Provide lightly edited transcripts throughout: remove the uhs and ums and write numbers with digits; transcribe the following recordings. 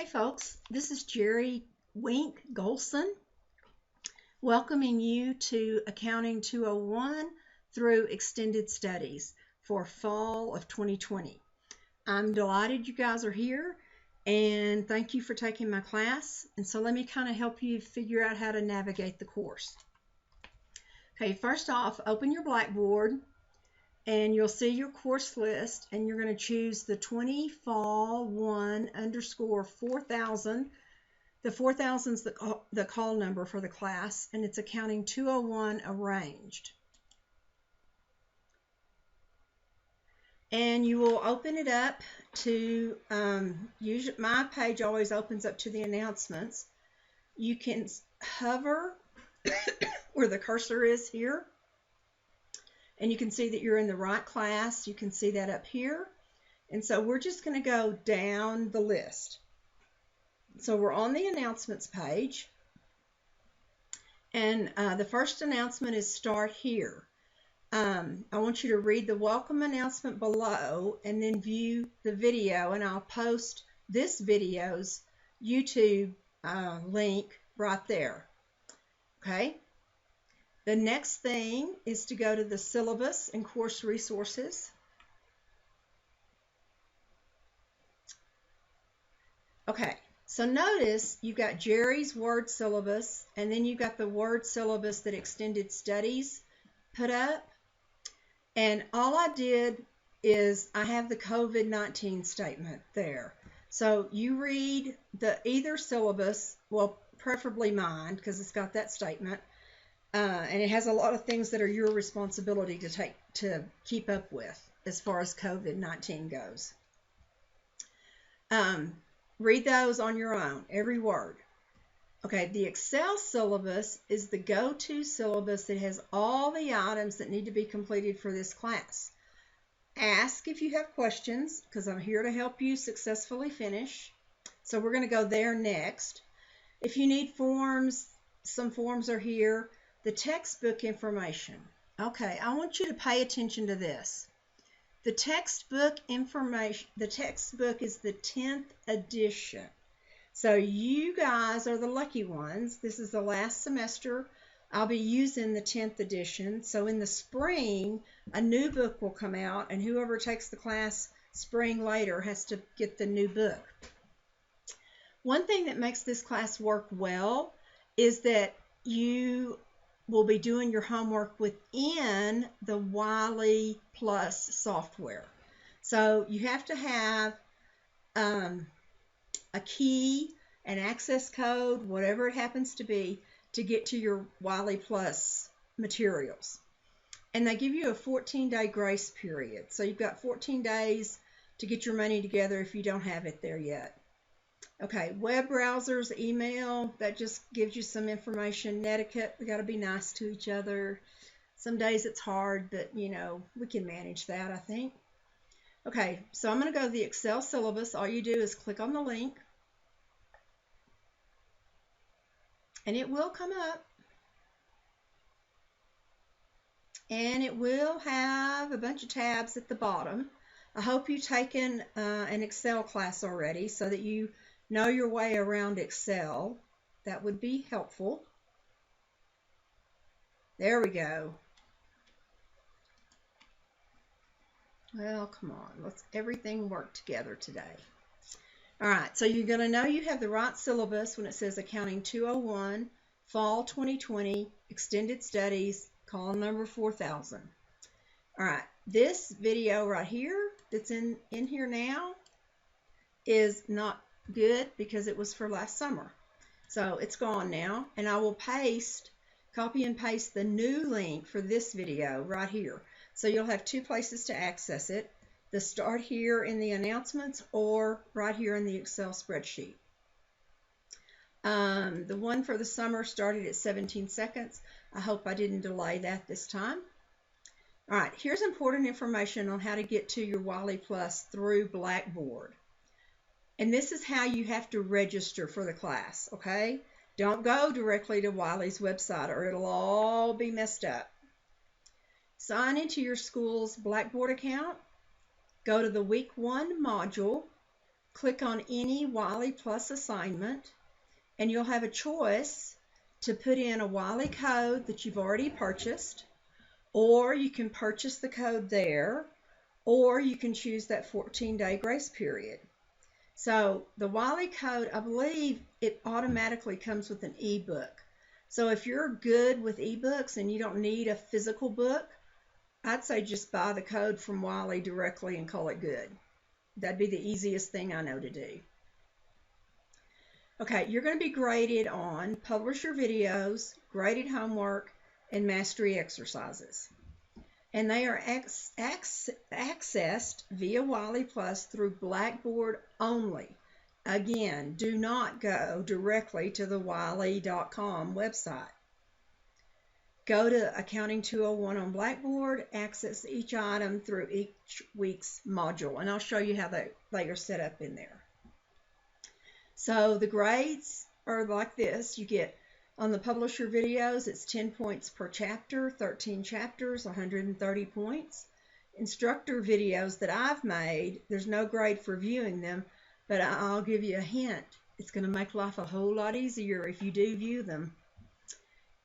folks, this is Jerry Wink-Gholson welcoming you to Accounting 201 through Extended Studies for fall of 2020. I'm delighted you guys are here and thank you for taking my class. And so let me kind of help you figure out how to navigate the course. Okay, first off, open your Blackboard and you'll see your course list, and you're going to choose the 20 Fall 1_4000. The 4000 is the call number for the class, and it's Accounting 201 arranged. And you will open it up to, usually my page always opens up to the announcements. You can hover where the cursor is here, and you can see that you're in the right class. You can see that up here. And so we're just going to go down the list. So we're on the announcements page. And the first announcement is start here. I want you to read the welcome announcement below and then view the video. And I'll post this video's YouTube link right there. Okay? The next thing is to go to the syllabus and course resources. Okay, so notice you've got Jerry's word syllabus, and then you've got the word syllabus that Extended Studies put up. And all I did is I have the COVID-19 statement there. So you read either syllabus, well, preferably mine because it's got that statement. And it has a lot of things that are your responsibility to keep up with as far as COVID-19 goes. Read those on your own, every word. Okay, the Excel syllabus is the go-to syllabus that has all the items that need to be completed for this class. Ask if you have questions, because I'm here to help you successfully finish. So we're going to go there next. If you need forms, some forms are here. The textbook information. Okay, I want you to pay attention to this. The textbook information, the textbook is the 10th edition. So you guys are the lucky ones. This is the last semester. I'll be using the 10th edition. So in the spring, a new book will come out, and whoever takes the class spring later has to get the new book. One thing that makes this class work well is that you will be doing your homework within the Wiley Plus software. So you have to have a key, an access code, whatever it happens to be, to get to your Wiley Plus materials. And they give you a 14-day grace period. So you've got 14 days to get your money together if you don't have it there yet. Okay, web browsers, email, that just gives you some information. Netiquette, we got to be nice to each other. Some days it's hard, but you know, we can manage that, I think. Okay, so I'm going to go to the Excel syllabus. All you do is click on the link, and it will come up. And it will have a bunch of tabs at the bottom. I hope you've taken an Excel class already so that you know your way around Excel. That would be helpful. There we go. Well, come on. Let's everything work together today. All right, so you're going to know you have the right syllabus when it says Accounting 201, Fall 2020, Extended Studies, column number 4000. All right, this video right here that's in here now is not good because it was for last summer. So it's gone now, and I will copy and paste the new link for this video right here. So you'll have two places to access it, the start here in the announcements or right here in the Excel spreadsheet. The one for the summer started at 17 seconds. I hope I didn't delay that this time. All right, here's important information on how to get to your Wiley Plus through Blackboard. And this is how you have to register for the class, okay? Don't go directly to Wiley's website or it'll all be messed up. Sign into your school's Blackboard account, go to the Week 1 module, click on any Wiley Plus assignment, and you'll have a choice to put in a Wiley code that you've already purchased, or you can purchase the code there, or you can choose that 14-day grace period. So the Wiley code, I believe it automatically comes with an ebook. So if you're good with ebooks and you don't need a physical book, I'd say just buy the code from Wiley directly and call it good. That'd be the easiest thing I know to do. Okay, you're going to be graded on publish your videos, graded homework, and mastery exercises. And they are accessed via Wiley Plus through Blackboard only. Again, do not go directly to the wiley.com website. Go to Accounting 201 on Blackboard, access each item through each week's module, and I'll show you how they are set up in there. So the grades are like this. You get on the Publish Your Videos, it's 10 points per chapter, 13 chapters, 130 points. Instructor videos that I've made, there's no grade for viewing them, but I'll give you a hint. It's going to make life a whole lot easier if you do view them.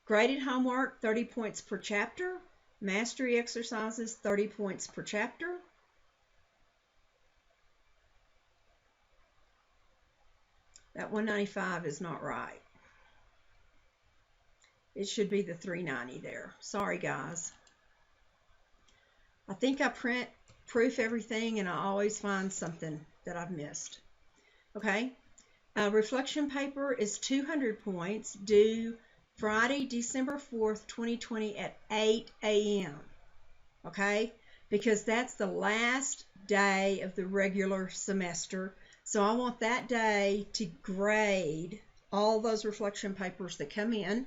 Graded homework, 30 points per chapter. Mastery exercises, 30 points per chapter. That 195 is not right. It should be the 390 there. Sorry, guys. I think I proof everything, and I always find something that I've missed. Okay. Reflection paper is 200 points, due Friday, December 4th, 2020 at 8 a.m. Okay? Because that's the last day of the regular semester. So I want that day to grade all those reflection papers that come in,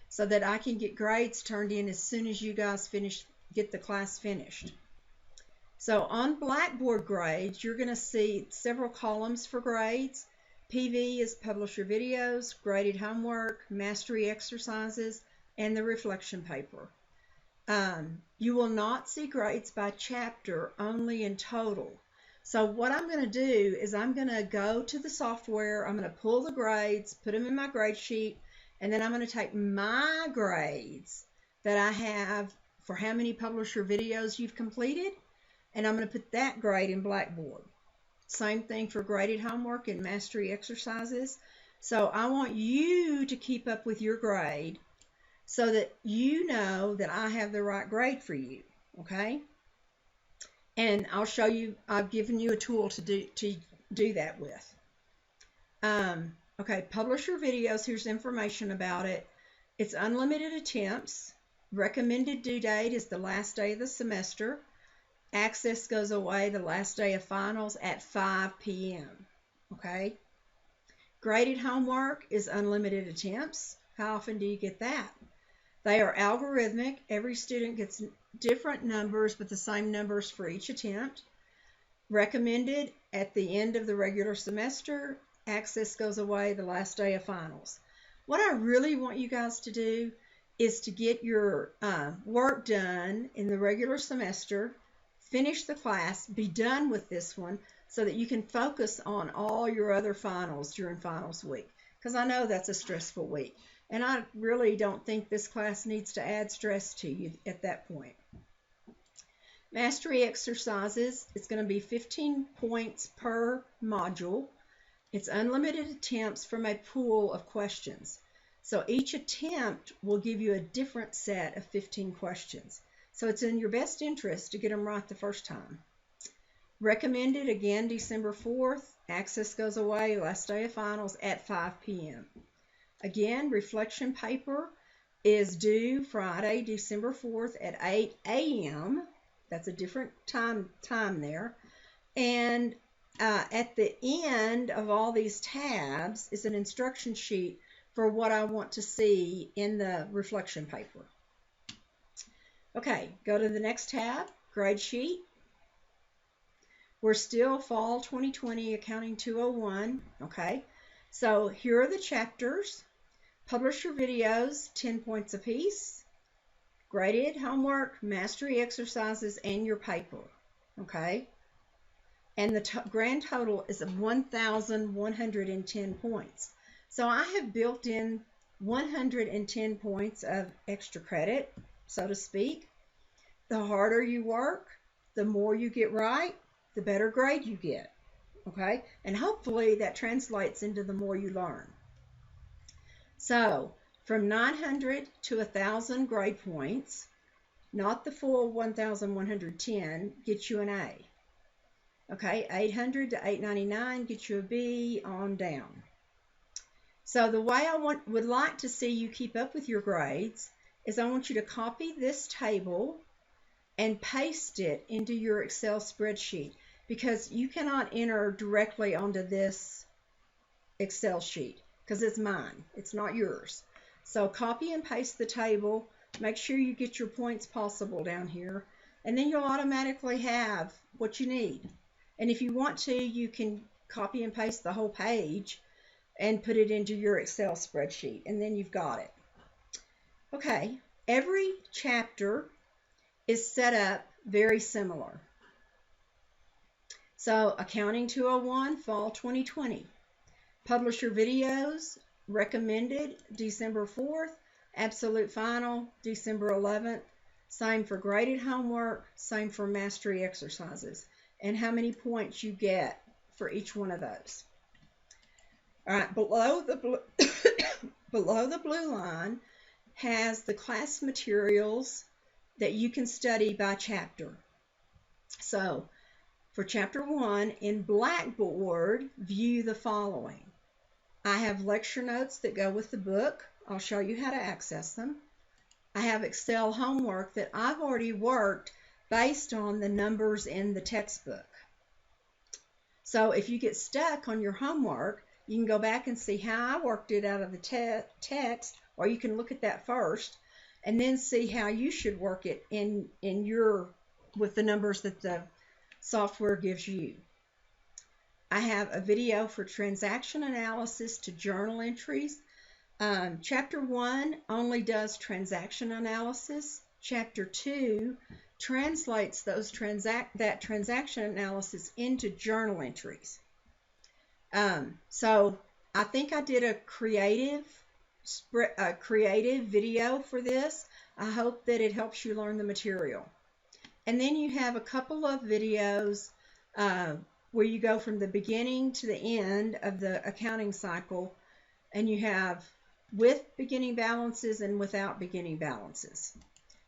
so that I can get grades turned in as soon as you guys get the class finished. So on Blackboard Grades, you're going to see several columns for grades. PV is Publish Your Videos, Graded Homework, Mastery Exercises, and the reflection paper. You will not see grades by chapter, only in total. So what I'm going to do is I'm going to go to the software, I'm going to pull the grades, put them in my grade sheet, and then I'm going to take my grades that I have for how many Publish Your Videos you've completed, and I'm going to put that grade in Blackboard. Same thing for graded homework and mastery exercises. So I want you to keep up with your grade so that you know that I have the right grade for you, okay? And I'll show you, I've given you a tool to do that with. Okay, Publish Your Videos, here's information about it. It's unlimited attempts. Recommended due date is the last day of the semester. Access goes away the last day of finals at 5 p.m. Okay? Graded homework is unlimited attempts. How often do you get that? They are algorithmic. Every student gets different numbers, but the same numbers for each attempt. Recommended at the end of the regular semester. Access goes away the last day of finals. What I really want you guys to do is to get your work done in the regular semester, finish the class, be done with this one, so that you can focus on all your other finals during finals week. Because I know that's a stressful week. And I really don't think this class needs to add stress to you at that point. Mastery exercises, it's going to be 15 points per module. It's unlimited attempts from a pool of questions. So each attempt will give you a different set of 15 questions. So it's in your best interest to get them right the first time. Recommended, again, December 4th. Access goes away last day of finals at 5 p.m. Again, reflection paper is due Friday, December 4th at 8 a.m. That's a different time there. And at the end of all these tabs is an instruction sheet for what I want to see in the reflection paper. Okay, go to the next tab, grade sheet. We're still fall 2020 Accounting 201, okay? So here are the chapters. Publish your videos, 10 points apiece. Graded homework, mastery exercises, and your paper, okay? and the grand total is 1,110 points. So I have built in 110 points of extra credit, so to speak. The harder you work, the more you get right, the better grade you get. Okay, and hopefully that translates into the more you learn. So from 900 to 1,000 grade points, not the full 1,110, gets you an A. Okay, 800 to 899 gets you a B on down. So the way I would like to see you keep up with your grades is I want you to copy this table and paste it into your Excel spreadsheet, because you cannot enter directly onto this Excel sheet because it's mine. It's not yours. So copy and paste the table. Make sure you get your points possible down here, and then you'll automatically have what you need. And if you want to, you can copy and paste the whole page and put it into your Excel spreadsheet, and then you've got it. Okay, every chapter is set up very similar. So Accounting 201, Fall 2020. Publisher videos recommended December 4th, Absolute Final December 11th. Same for graded homework, same for mastery exercises, and how many points you get for each one of those. All right, below the blue line has the class materials that you can study by chapter. So for chapter 1 in Blackboard, view the following. I have lecture notes that go with the book. I'll show you how to access them. I have Excel homework that I've already worked based on the numbers in the textbook. So if you get stuck on your homework, you can go back and see how I worked it out of the text, or you can look at that first and then see how you should work it with the numbers that the software gives you. I have a video for transaction analysis to journal entries. Chapter 1 only does transaction analysis. Chapter 2 translates that transaction analysis into journal entries. So I think I did a creative video for this. I hope that it helps you learn the material. And then you have a couple of videos where you go from the beginning to the end of the accounting cycle, and you have with beginning balances and without beginning balances.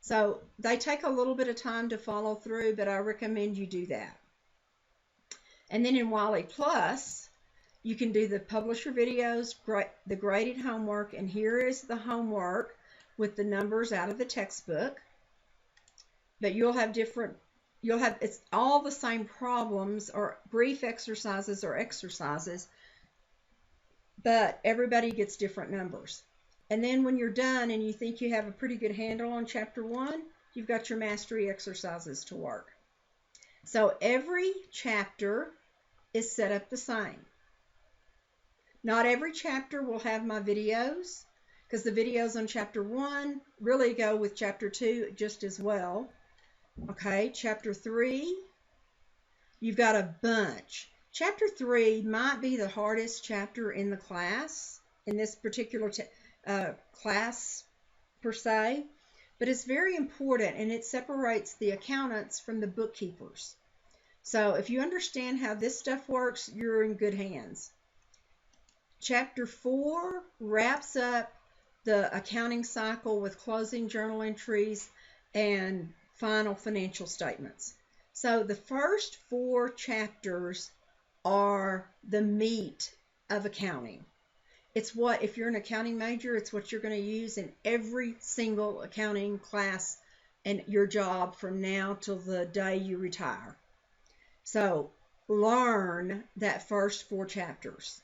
So they take a little bit of time to follow through, but I recommend you do that. And then in Wiley Plus, you can do the publisher videos, the graded homework, and here is the homework with the numbers out of the textbook. But it's all the same problems or brief exercises but everybody gets different numbers. And then when you're done and you think you have a pretty good handle on chapter 1, you've got your mastery exercises to work. So every chapter is set up the same. Not every chapter will have my videos, because the videos on chapter 1 really go with chapter 2 just as well. Okay, chapter 3, you've got a bunch. Chapter 3 might be the hardest chapter in the class, in this particular class per se, but it's very important, and it separates the accountants from the bookkeepers. So if you understand how this stuff works, you're in good hands. Chapter 4 wraps up the accounting cycle with closing journal entries and final financial statements. So the first 4 chapters are the meat of accounting. It's what, if you're an accounting major, it's what you're going to use in every single accounting class and your job from now till the day you retire. So learn that first 4 chapters.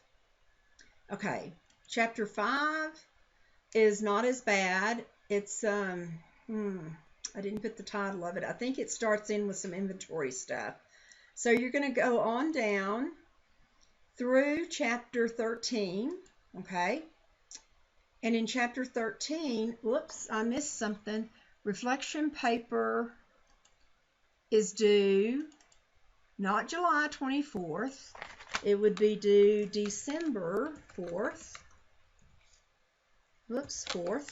Okay, chapter 5 is not as bad. It's, I didn't put the title of it. I think it starts in with some inventory stuff. So you're going to go on down through chapter 13, okay? And in chapter 13, whoops, I missed something. Reflection paper is due not July 24th. It would be due December 4th. Whoops, 4th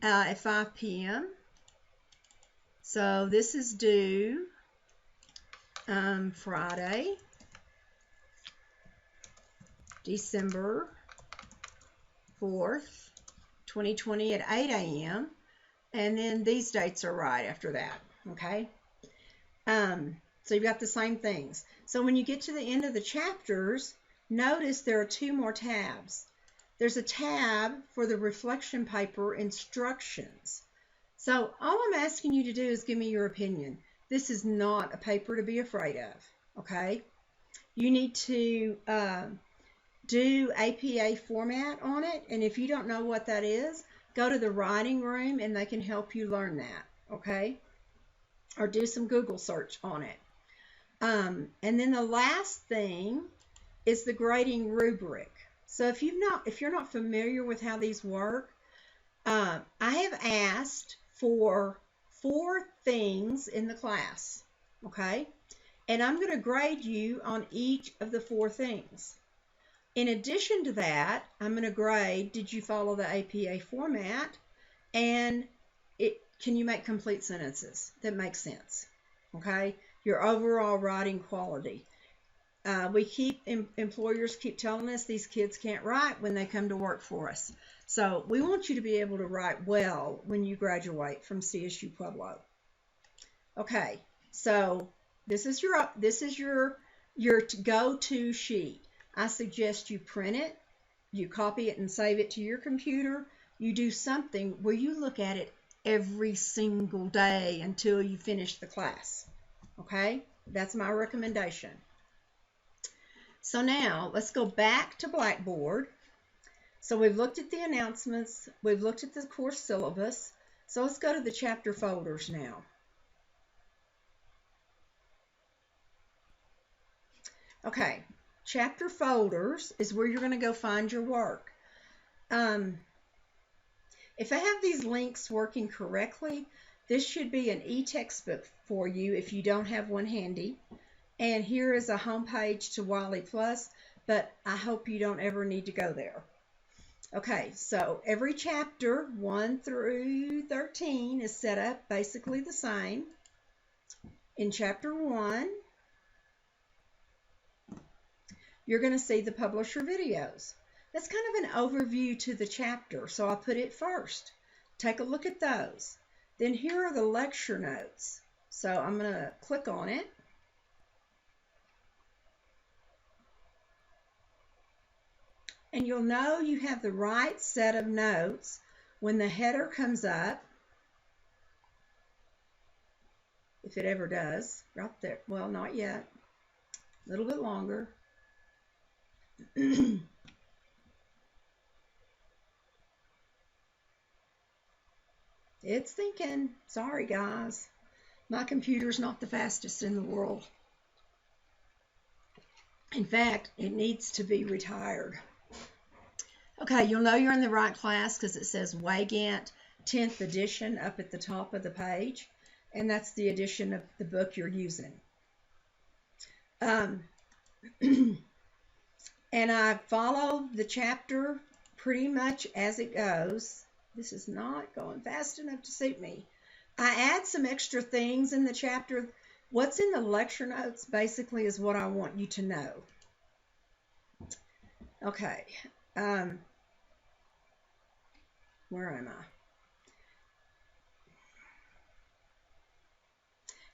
at 5 p.m. So this is due Friday, December 4th, 2020 at 8 a.m. And then these dates are right after that, okay? So you've got the same things. So when you get to the end of the chapters, notice there are two more tabs. There's a tab for the reflection paper instructions. So all I'm asking you to do is give me your opinion. This is not a paper to be afraid of, okay? You need to do APA format on it, and if you don't know what that is, go to the writing room and they can help you learn that, okay? Or do some Google search on it. And then the last thing is the grading rubric. So if you're not familiar with how these work, I have asked for 4 things in the class, okay? And I'm going to grade you on each of the 4 things. In addition to that, I'm going to grade, did you follow the APA format? And can you make complete sentences that make sense? Okay? Your overall writing quality. Employers keep telling us these kids can't write when they come to work for us. So we want you to be able to write well when you graduate from CSU-Pueblo. Okay, so this is your go-to sheet. I suggest you print it, you copy it and save it to your computer. You do something where you look at it every single day until you finish the class. Okay, that's my recommendation. So now let's go back to Blackboard. So we've looked at the announcements, we've looked at the course syllabus. So let's go to the chapter folders now. Okay, chapter folders is where you're going to go find your work. If I have these links working correctly, this should be an e-textbook for you if you don't have one handy. And here is a home page to Wiley Plus, but I hope you don't ever need to go there. Okay, so every chapter 1 through 13 is set up basically the same. In chapter 1, you're going to see the publisher videos. That's kind of an overview to the chapter, so I'll put it first. Take a look at those. Then here are the lecture notes. So I'm going to click on it. And you'll know you have the right set of notes when the header comes up. If it ever does. Right there. Well, not yet. A little bit longer. It's thinking. Sorry, guys. My computer's not the fastest in the world. In fact, it needs to be retired. Okay, you'll know you're in the right class because it says Wygant 10th edition up at the top of the page, and that's the edition of the book you're using. And I follow the chapter pretty much as it goes. This is not going fast enough to suit me. I add some extra things in the chapter. What's in the lecture notes basically is what I want you to know. Okay. Where am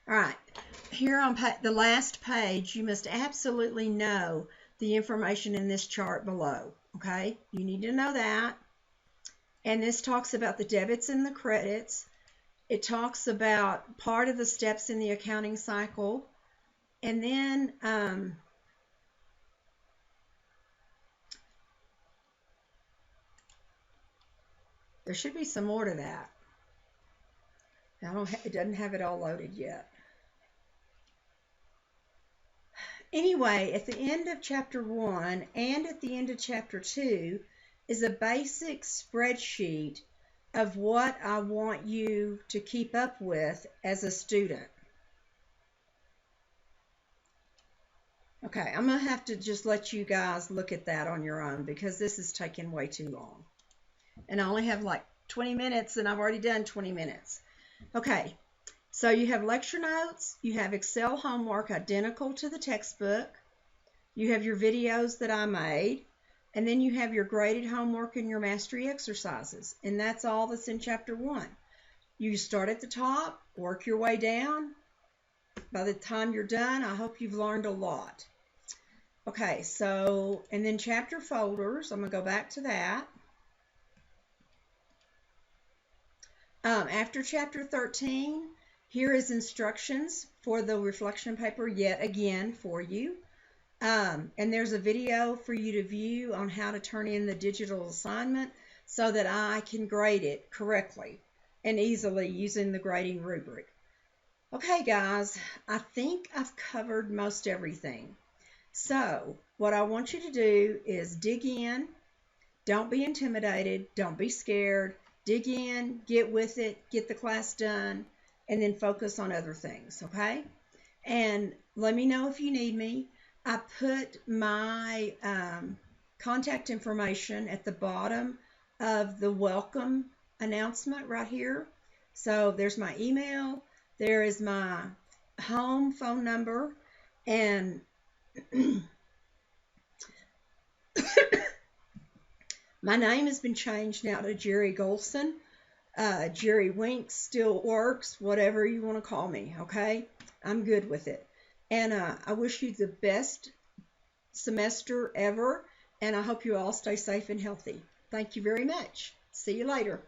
I? All right. Here on the last page, you must absolutely know the information in this chart below. Okay? You need to know that. And this talks about the debits and the credits. It talks about part of the steps in the accounting cycle. And then there should be some more to that. It doesn't have it all loaded yet. Anyway, at the end of chapter 1 and at the end of chapter 2 is a basic spreadsheet of what I want you to keep up with as a student. Okay, I'm going to have to just let you guys look at that on your own because this is taking way too long. And I only have like 20 minutes and I've already done 20 minutes. Okay, so you have lecture notes, you have Excel homework identical to the textbook, you have your videos that I made, and then you have your graded homework and your mastery exercises. And that's all that's in Chapter 1. You start at the top, work your way down. By the time you're done, I hope you've learned a lot. Okay, so, and then chapter folders, I'm going to go back to that. After chapter 13, here is instructions for the reflection paper yet again for you. And there's a video for you to view on how to turn in the digital assignment so that I can grade it correctly and easily using the grading rubric. Okay, guys, I think I've covered most everything. So what I want you to do is dig in. Don't be intimidated. Don't be scared. Dig in, get with it, get the class done, and then focus on other things, okay? And let me know if you need me. I put my contact information at the bottom of the welcome announcement right here. So there's my email, there is my home phone number, and my name has been changed now to Jerry Gholson. Jerry Wink still works, whatever you want to call me, okay? I'm good with it. And I wish you the best semester ever, and I hope you all stay safe and healthy. Thank you very much. See you later.